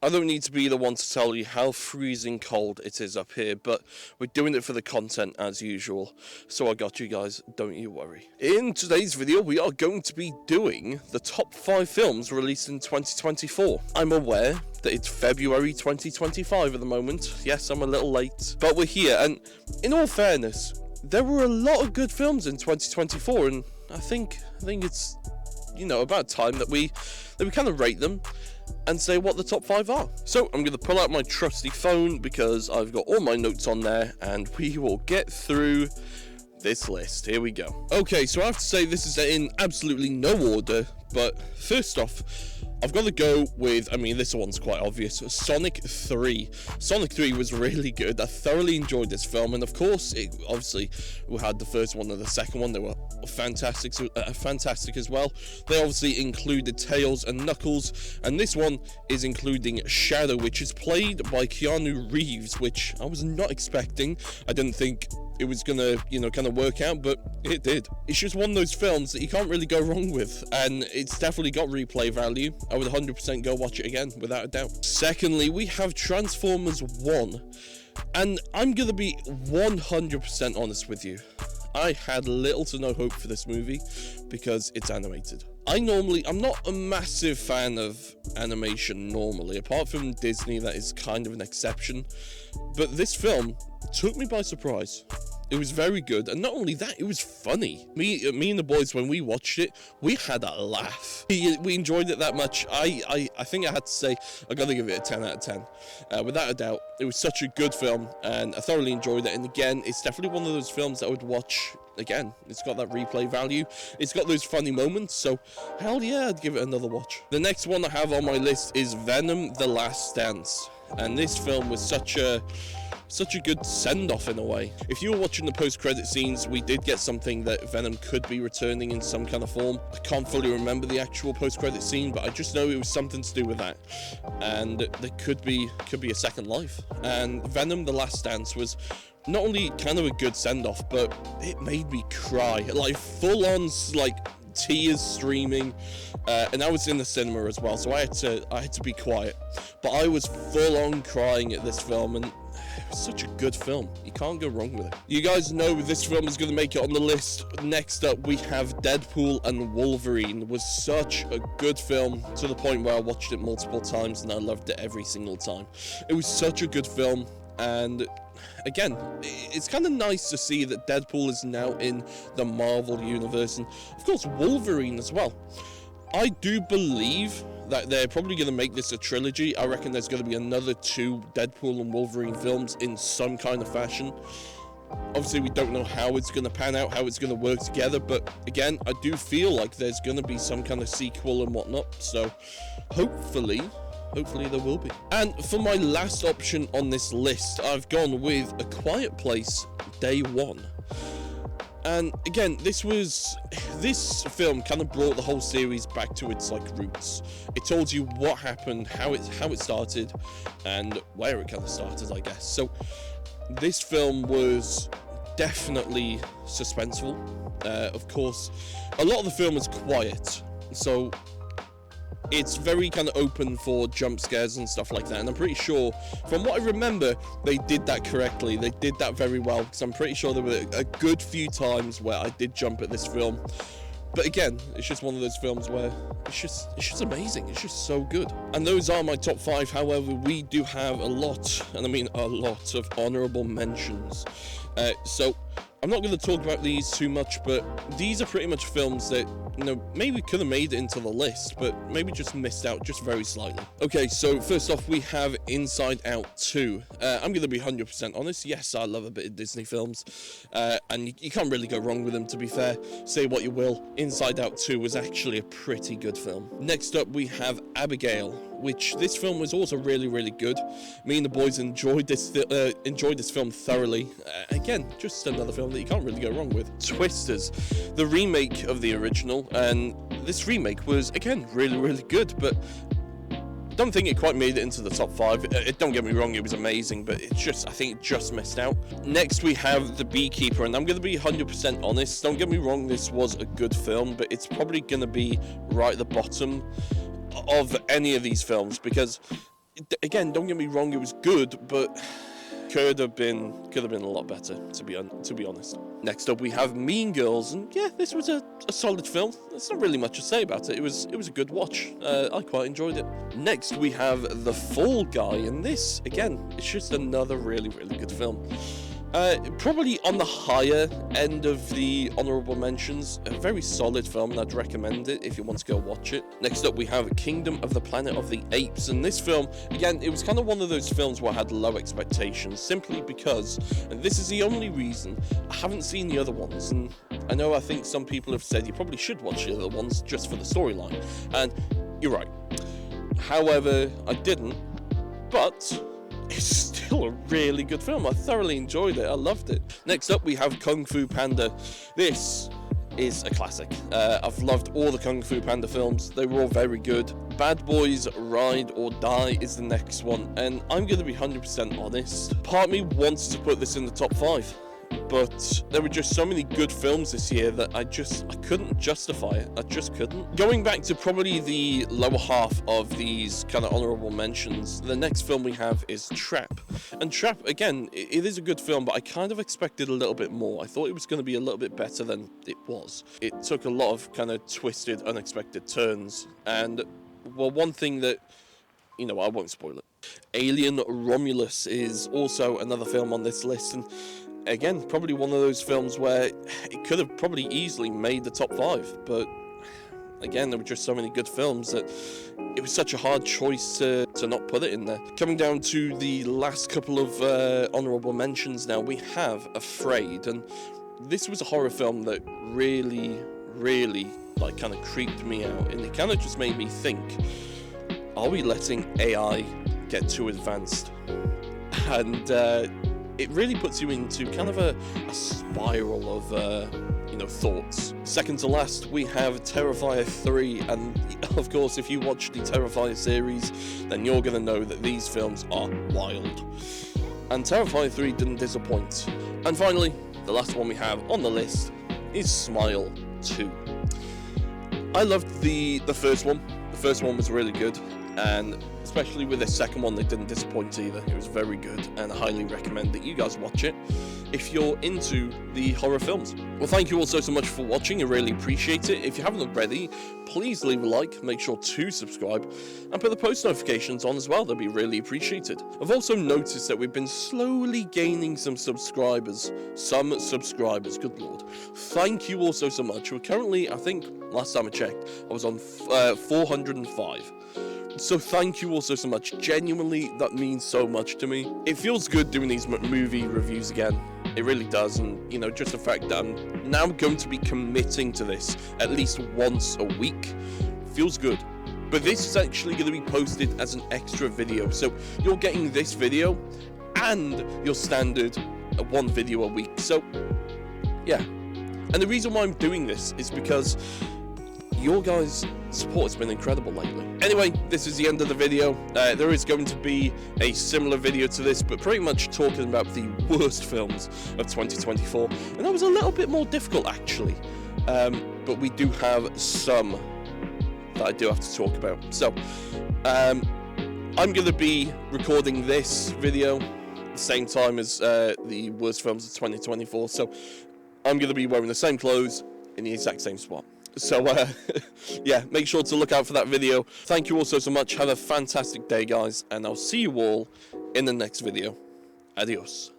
I don't need to be the one to tell you how freezing cold it is up here, but we're doing it for the content as usual. So I got you guys, don't you worry. In today's video, we are going to be doing the top 5 films released in 2024. I'm aware that it's February 2025 at the moment. Yes, I'm a little late, but we're here. And in all fairness, there were a lot of good films in 2024, and I think it's, about time that we kind of rate them and say what the top 5 are. So I'm going to pull out my trusty phone because I've got all my notes on there, and we will get through this list. Here we go. Okay, so I have to say this is in absolutely no order, but first off, I've got to go with, this one's quite obvious, Sonic 3. Sonic 3 was really good. I thoroughly enjoyed this film, and of course, we had the first one and the second one. They were fantastic as well. They obviously included Tails and Knuckles, and this one is including Shadow, which is played by Keanu Reeves, which I was not expecting. I didn't think it was gonna, kind of work out, but it did. It's just one of those films that you can't really go wrong with, and it's definitely got replay value. I would 100% go watch it again, without a doubt. Secondly, we have Transformers 1, and I'm gonna be 100% honest with you. I had little to no hope for this movie because it's animated. I'm not a massive fan of animation normally, apart from Disney, that is kind of an exception. But this film took me by surprise. It was very good, and not only that, it was funny. Me and the boys, when we watched it, we had a laugh. We enjoyed it that much. I think I had to say, I gotta give it a 10 out of 10. Without a doubt, it was such a good film, and I thoroughly enjoyed it. And again, it's definitely one of those films that I would watch again. It's got that replay value. It's got those funny moments, so hell yeah, I'd give it another watch. The next one I have on my list is Venom: The Last Dance, and this film was such a good send-off in a way. If you were watching the post-credit scenes, we did get something that Venom could be returning in some kind of form. I can't fully remember the actual post-credit scene, but I just know it was something to do with that. And there could be a second life. And Venom: The Last Dance was not only kind of a good send-off, but it made me cry. Like, full-on, tears streaming, and I was in the cinema as well, so I had to be quiet. But I was full-on crying at this film, and it was such a good film. You can't go wrong with it. You guys know this film is going to make it on the list. Next up, we have Deadpool and Wolverine. It was such a good film, to the point where I watched it multiple times, and I loved it every single time. It was such a good film, and again, it's kind of nice to see that Deadpool is now in the Marvel universe, and of course Wolverine as well. I do believe that they're probably going to make this a trilogy. I reckon there's going to be another 2 Deadpool and Wolverine films in some kind of fashion. Obviously, we don't know how it's going to pan out, how it's going to work together, but again, I do feel like there's going to be some kind of sequel and whatnot, so hopefully there will be. And for my last option on this list, I've gone with A Quiet Place Day One. And again, this film kind of brought the whole series back to its roots. It told you what happened, how it started, and where it kind of started, I guess. So this film was definitely suspenseful. Of course, a lot of the film is quiet, so it's very kind of open for jump scares and stuff like that, and I'm pretty sure, from what I remember, they did that correctly. They did that very well, because I'm pretty sure there were a good few times where I did jump at this film. But again, it's just one of those films where it's just amazing. It's just so good. And those are my top 5. However, we do have a lot, and I mean a lot, of honorable mentions. So I'm not going to talk about these too much, but these are pretty much films that, maybe could have made it into the list, but maybe just missed out just very slightly. Okay, so first off, we have Inside Out 2. I'm going to be 100% honest. Yes, I love a bit of Disney films, and you can't really go wrong with them, to be fair. Say what you will, Inside Out 2 was actually a pretty good film. Next up, we have Abigail, which this film was also really, really good. Me and the boys enjoyed this film thoroughly. Again, just another film that you can't really go wrong with. Twisters, the remake of the original, and this remake was, again, really, really good, but I don't think it quite made it into the top 5. Don't get me wrong, it was amazing, but I think it just missed out. Next, we have The Beekeeper, and I'm going to be 100% honest. Don't get me wrong, this was a good film, but it's probably going to be right at the bottom of any of these films, because again, don't get me wrong, it was good, but could have been a lot better, to be honest. Next up, we have Mean Girls, and yeah, this was a solid film. There's not really much to say about it. It was a good watch. I quite enjoyed it. Next, we have The Fall Guy, and this, again, it's just another really, really good film. Probably on the higher end of the honourable mentions. A very solid film, and I'd recommend it if you want to go watch it. Next up, we have Kingdom of the Planet of the Apes, and this film, again, it was kind of one of those films where I had low expectations, simply because, and this is the only reason, I haven't seen the other ones, and I think some people have said you probably should watch the other ones just for the storyline, and you're right. However, I didn't, but it's still a really good film. I thoroughly enjoyed it. I loved it. Next up, we have Kung Fu Panda. This is a classic. I've loved all the Kung Fu Panda films. They were all very good. Bad Boys Ride or Die is the next one, and I'm going to be 100% honest. Part of me wants to put this in the top 5. But there were just so many good films this year that I couldn't justify it. I just couldn't. Going back to probably the lower half of these kind of honourable mentions, the next film we have is Trap. And Trap, again, it is a good film, but I kind of expected a little bit more. I thought it was going to be a little bit better than it was. It took a lot of kind of twisted, unexpected turns. And, well, one thing that, I won't spoil it. Alien Romulus is also another film on this list, and again, probably one of those films where it could have probably easily made the top 5, but again, there were just so many good films that it was such a hard choice to not put it in there. Coming down to the last couple of honourable mentions now, we have Afraid, and this was a horror film that really, really kind of creeped me out, and it kind of just made me think, are we letting AI get too advanced? And it really puts you into kind of a spiral of, thoughts. Second to last, we have Terrifier 3, and of course, if you watch the Terrifier series, then you're going to know that these films are wild. And Terrifier 3 didn't disappoint. And finally, the last one we have on the list is Smile 2. I loved the first one. The first one was really good, and especially with the second one, they didn't disappoint either. It was very good, and I highly recommend that you guys watch it if you're into the horror films. Well, thank you all so much for watching. I really appreciate it. If you haven't already, please leave a like, make sure to subscribe, and put the post notifications on as well. That'd be really appreciated. I've also noticed that we've been slowly gaining some subscribers. Good lord. Thank you all so much. We're currently, I think, last time I checked, I was on 405. So thank you all so much. Genuinely, that means so much to me. It feels good doing these movie reviews again. It really does, and just the fact that I'm now going to be committing to this at least once a week feels good. But this is actually going to be posted as an extra video, so you're getting this video and your standard one video a week. So yeah, and the reason why I'm doing this is because your guys' support has been incredible lately. Anyway, this is the end of the video. There is going to be a similar video to this, but pretty much talking about the worst films of 2024. And that was a little bit more difficult, actually. But we do have some that I do have to talk about. So, I'm going to be recording this video at the same time as the worst films of 2024. So, I'm going to be wearing the same clothes in the exact same spot. So, yeah, make sure to look out for that video. Thank you all so much. Have a fantastic day, guys, and I'll see you all in the next video. Adios.